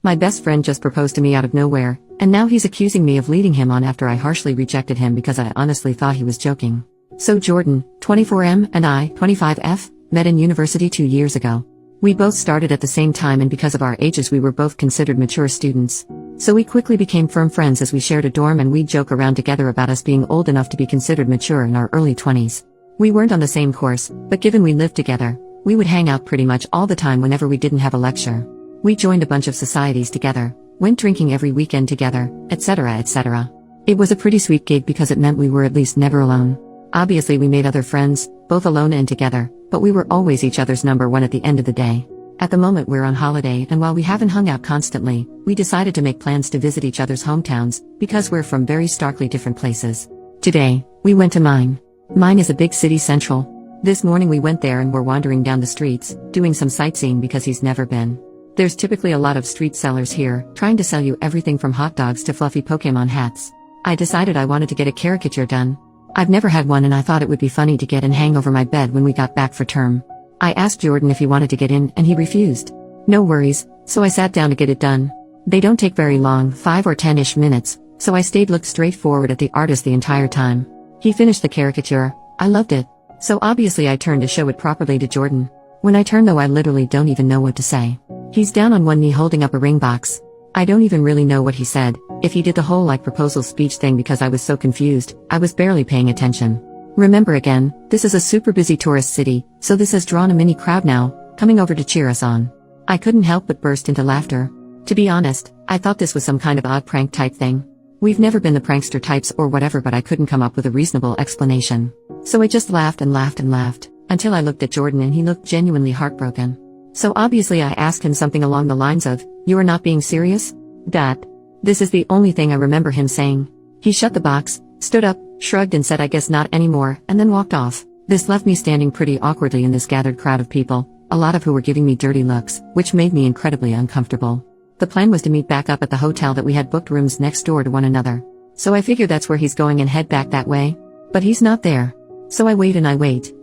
My best friend just proposed to me out of nowhere, and now he's accusing me of leading him on after I harshly rejected him because I honestly thought he was joking. So Jordan, 24M, and I, 25F, met in university 2 years ago. We both started at the same time, and because of our ages we were both considered mature students. So we quickly became firm friends as we shared a dorm, and we'd joke around together about us being old enough to be considered mature in our early 20s. We weren't on the same course, but given we lived together, we would hang out pretty much all the time whenever we didn't have a lecture. We joined a bunch of societies together, went drinking every weekend together, etc., etc. It was a pretty sweet gig because it meant we were at least never alone. Obviously we made other friends, both alone and together, but we were always each other's number one at the end of the day. At the moment we're on holiday, and while we haven't hung out constantly, we decided to make plans to visit each other's hometowns, because we're from very starkly different places. Today, we went to mine. Mine is a big city central. This morning we went there and were wandering down the streets, doing some sightseeing because he's never been. There's typically a lot of street sellers here, trying to sell you everything from hot dogs to fluffy Pokemon hats. I decided I wanted to get a caricature done. I've never had one, and I thought it would be funny to get and hang over my bed when we got back for term. I asked Jordan if he wanted to get in, and he refused. No worries, so I sat down to get it done. They don't take very long, 5 or 10-ish minutes, so I looked straight forward at the artist the entire time. He finished the caricature. I loved it. So obviously I turned to show it properly to Jordan. When I turn though, I literally don't even know what to say. He's down on one knee holding up a ring box. I don't even really know what he said, if he did the whole proposal speech thing, because I was so confused, I was barely paying attention. Remember again, this is a super busy tourist city, so this has drawn a mini crowd now, coming over to cheer us on. I couldn't help but burst into laughter. To be honest, I thought this was some kind of odd prank type thing. We've never been the prankster types or whatever, but I couldn't come up with a reasonable explanation. So I just laughed and laughed and laughed, until I looked at Jordan and he looked genuinely heartbroken. So obviously I asked him something along the lines of, "You are not being serious?" This is the only thing I remember him saying. He shut the box, stood up, shrugged and said, "I guess not anymore," and then walked off. This left me standing pretty awkwardly in this gathered crowd of people, a lot of who were giving me dirty looks, which made me incredibly uncomfortable. The plan was to meet back up at the hotel that we had booked rooms next door to one another. So I figure that's where he's going and head back that way. But he's not there. So I wait,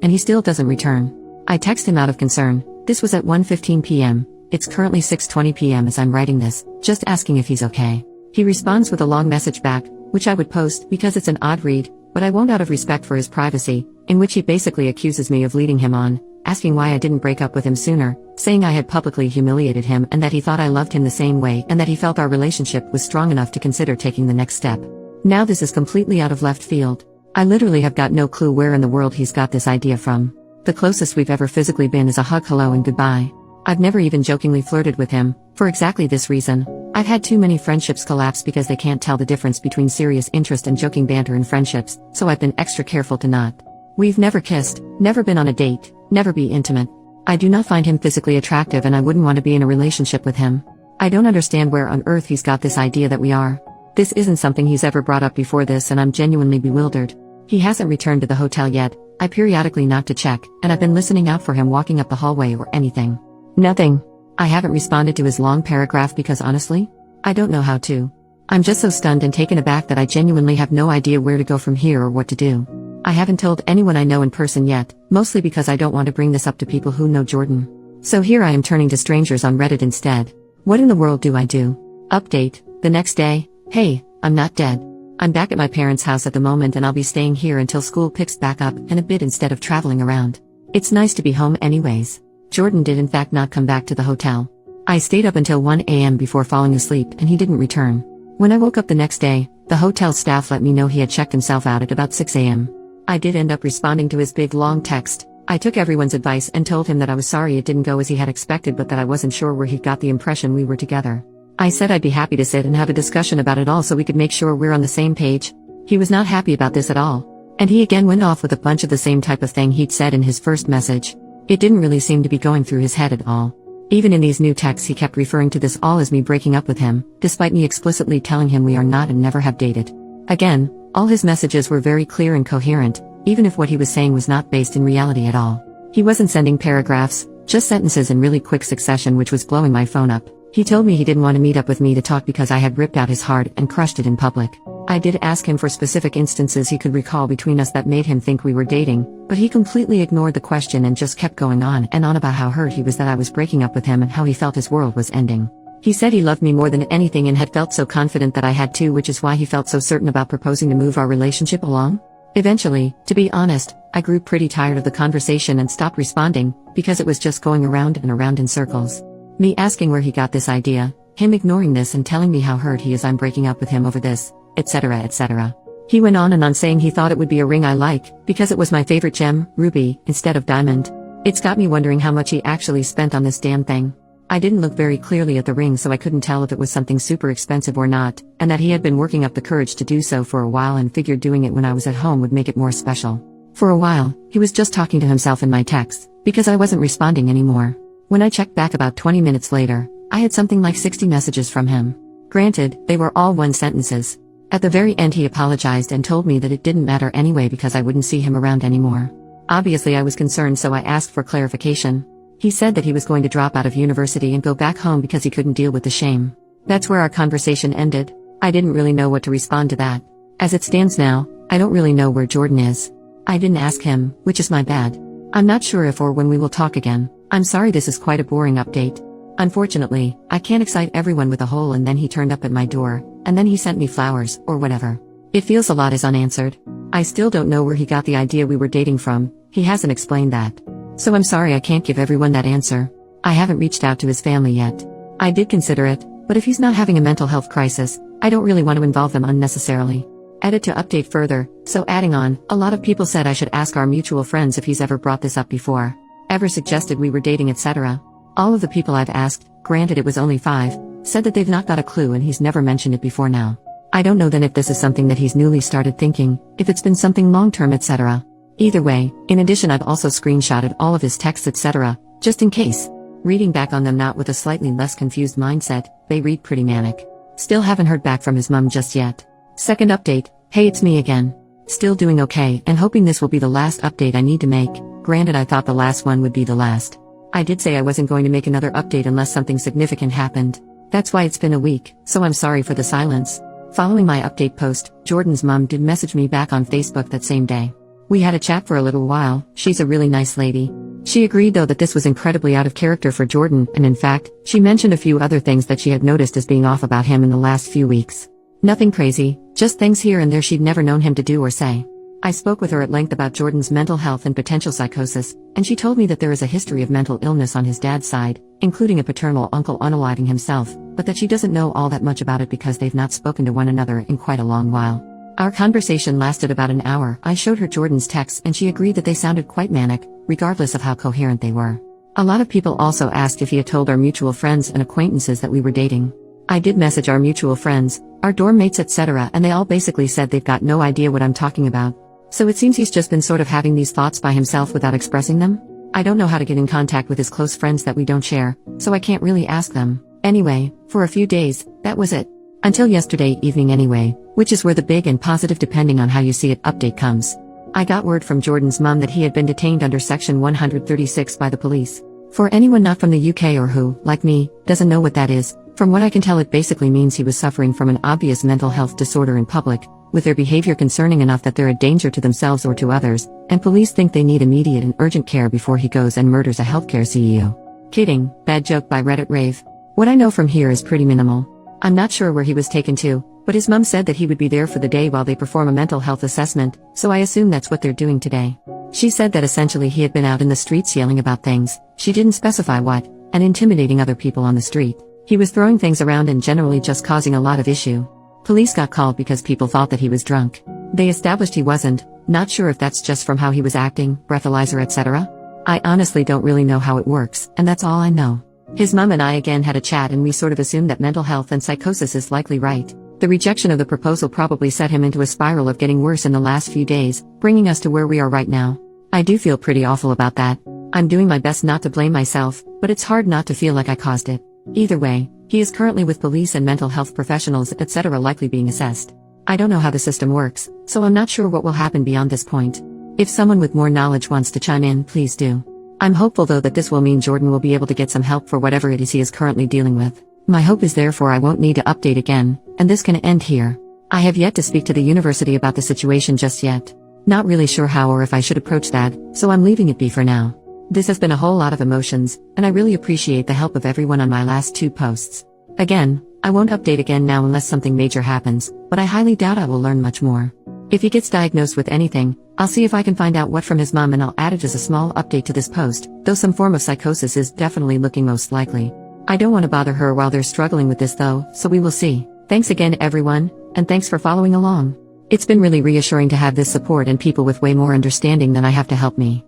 and he still doesn't return. I text him out of concern. This was at 1:15 p.m. It's currently 6:20 p.m. as I'm writing this, just asking if he's okay. He responds with a long message back, which I would post because it's an odd read, but I won't out of respect for his privacy, in which he basically accuses me of leading him on, asking why I didn't break up with him sooner, saying I had publicly humiliated him and that he thought I loved him the same way and that he felt our relationship was strong enough to consider taking the next step. Now this is completely out of left field. I literally have got no clue where in the world he's got this idea from. The closest we've ever physically been is a hug, hello and goodbye. I've never even jokingly flirted with him, for exactly this reason. I've had too many friendships collapse because they can't tell the difference between serious interest and joking banter in friendships, so I've been extra careful to not. We've never kissed, never been on a date, never be intimate. I do not find him physically attractive and I wouldn't want to be in a relationship with him. I don't understand where on earth he's got this idea that we are. This isn't something he's ever brought up before this, and I'm genuinely bewildered. He hasn't returned to the hotel yet. I periodically knock to check, and I've been listening out for him walking up the hallway or anything. Nothing. I haven't responded to his long paragraph because honestly, I don't know how to. I'm just so stunned and taken aback that I genuinely have no idea where to go from here or what to do. I haven't told anyone I know in person yet, mostly because I don't want to bring this up to people who know Jordan. So here I am turning to strangers on Reddit instead. What in the world do I do? Update, the next day. Hey, I'm not dead. I'm back at my parents' house at the moment and I'll be staying here until school picks back up and a bit instead of traveling around. It's nice to be home anyways. Jordan did in fact not come back to the hotel. I stayed up until 1 a.m. before falling asleep and he didn't return. When I woke up the next day, the hotel staff let me know he had checked himself out at about 6 a.m. I did end up responding to his big long text. I took everyone's advice and told him that I was sorry it didn't go as he had expected, but that I wasn't sure where he got the impression we were together. I said I'd be happy to sit and have a discussion about it all so we could make sure we're on the same page. He was not happy about this at all. And he again went off with a bunch of the same type of thing he'd said in his first message. It didn't really seem to be going through his head at all. Even in these new texts he kept referring to this all as me breaking up with him, despite me explicitly telling him we are not and never have dated. Again, all his messages were very clear and coherent, even if what he was saying was not based in reality at all. He wasn't sending paragraphs, just sentences in really quick succession, which was blowing my phone up. He told me he didn't want to meet up with me to talk because I had ripped out his heart and crushed it in public. I did ask him for specific instances he could recall between us that made him think we were dating, but he completely ignored the question and just kept going on and on about how hurt he was that I was breaking up with him and how he felt his world was ending. He said he loved me more than anything and had felt so confident that I had too, which is why he felt so certain about proposing to move our relationship along. Eventually, to be honest, I grew pretty tired of the conversation and stopped responding, because it was just going around and around in circles. Me asking where he got this idea, him ignoring this and telling me how hurt he is I'm breaking up with him over this, etc. etc. He went on and on saying he thought it would be a ring I like, because it was my favorite gem, ruby, instead of diamond. It's got me wondering how much he actually spent on this damn thing. I didn't look very clearly at the ring, so I couldn't tell if it was something super expensive or not, and that he had been working up the courage to do so for a while and figured doing it when I was at home would make it more special. For a while, he was just talking to himself in my texts, because I wasn't responding anymore. When I checked back about 20 minutes later, I had something like 60 messages from him. Granted, they were all one sentences. At the very end he apologized and told me that it didn't matter anyway because I wouldn't see him around anymore. Obviously I was concerned, so I asked for clarification. He said that he was going to drop out of university and go back home because he couldn't deal with the shame. That's where our conversation ended. I didn't really know what to respond to that. As it stands now, I don't really know where Jordan is. I didn't ask him, which is my bad. I'm not sure if or when we will talk again. I'm sorry, this is quite a boring update. Unfortunately, I can't excite everyone with a whole and then he turned up at my door, and then he sent me flowers, or whatever. It feels a lot is unanswered. I still don't know where he got the idea we were dating from. He hasn't explained that. So I'm sorry I can't give everyone that answer. I haven't reached out to his family yet. I did consider it, but if he's not having a mental health crisis, I don't really want to involve them unnecessarily. Edit to update further, so adding on, a lot of people said I should ask our mutual friends if he's ever brought this up before. Ever suggested we were dating, etc. All of the people I've asked, granted it was only 5, said that they've not got a clue and he's never mentioned it before now. I don't know then if this is something that he's newly started thinking, if it's been something long-term, etc. Either way, in addition I've also screenshotted all of his texts, etc., just in case. Reading back on them not with a slightly less confused mindset, they read pretty manic. Still haven't heard back from his mum just yet. Second update, hey, it's me again. Still doing okay and hoping this will be the last update I need to make. Granted I thought the last one would be the last. I did say I wasn't going to make another update unless something significant happened. That's why it's been a week, so I'm sorry for the silence. Following my update post, Jordan's mum did message me back on Facebook that same day. We had a chat for a little while. She's a really nice lady. She agreed though that this was incredibly out of character for Jordan, and in fact, she mentioned a few other things that she had noticed as being off about him in the last few weeks. Nothing crazy, just things here and there she'd never known him to do or say. I spoke with her at length about Jordan's mental health and potential psychosis, and she told me that there is a history of mental illness on his dad's side, including a paternal uncle unaliving himself, but that she doesn't know all that much about it because they've not spoken to one another in quite a long while. Our conversation lasted about an hour. I showed her Jordan's texts and she agreed that they sounded quite manic, regardless of how coherent they were. A lot of people also asked if he had told our mutual friends and acquaintances that we were dating. I did message our mutual friends, our dorm mates, etc., and they all basically said they've got no idea what I'm talking about. So it seems he's just been sort of having these thoughts by himself without expressing them. I don't know how to get in contact with his close friends that we don't share, so I can't really ask them. Anyway, for a few days, that was it. Until yesterday evening anyway, which is where the big and positive depending on how you see it update comes. I got word from Jordan's mum that he had been detained under Section 136 by the police. For anyone not from the UK or who, like me, doesn't know what that is, from what I can tell it basically means he was suffering from an obvious mental health disorder in public, with their behavior concerning enough that they're a danger to themselves or to others, and police think they need immediate and urgent care before he goes and murders a healthcare CEO. Kidding, bad joke by Reddit Rave. What I know from here is pretty minimal. I'm not sure where he was taken to, but his mum said that he would be there for the day while they perform a mental health assessment, so I assume that's what they're doing today. She said that essentially he had been out in the streets yelling about things, she didn't specify what, and intimidating other people on the street. He was throwing things around and generally just causing a lot of issue. Police got called because people thought that he was drunk. They established he wasn't, not sure if that's just from how he was acting, breathalyzer, etc. I honestly don't really know how it works, and that's all I know. His mum and I again had a chat and we sort of assumed that mental health and psychosis is likely right. The rejection of the proposal probably set him into a spiral of getting worse in the last few days, bringing us to where we are right now. I do feel pretty awful about that. I'm doing my best not to blame myself, but it's hard not to feel like I caused it. Either way, he is currently with police and mental health professionals, etc., likely being assessed. I don't know how the system works, so I'm not sure what will happen beyond this point. If someone with more knowledge wants to chime in, please do. I'm hopeful though that this will mean Jordan will be able to get some help for whatever it is he is currently dealing with. My hope is therefore I won't need to update again, and this can end here. I have yet to speak to the university about the situation just yet. Not really sure how or if I should approach that, so I'm leaving it be for now. This has been a whole lot of emotions, and I really appreciate the help of everyone on my last 2 posts. Again, I won't update again now unless something major happens, but I highly doubt I will learn much more. If he gets diagnosed with anything, I'll see if I can find out what from his mom and I'll add it as a small update to this post, though some form of psychosis is definitely looking most likely. I don't want to bother her while they're struggling with this though, so we will see. Thanks again everyone, and thanks for following along. It's been really reassuring to have this support and people with way more understanding than I have to help me.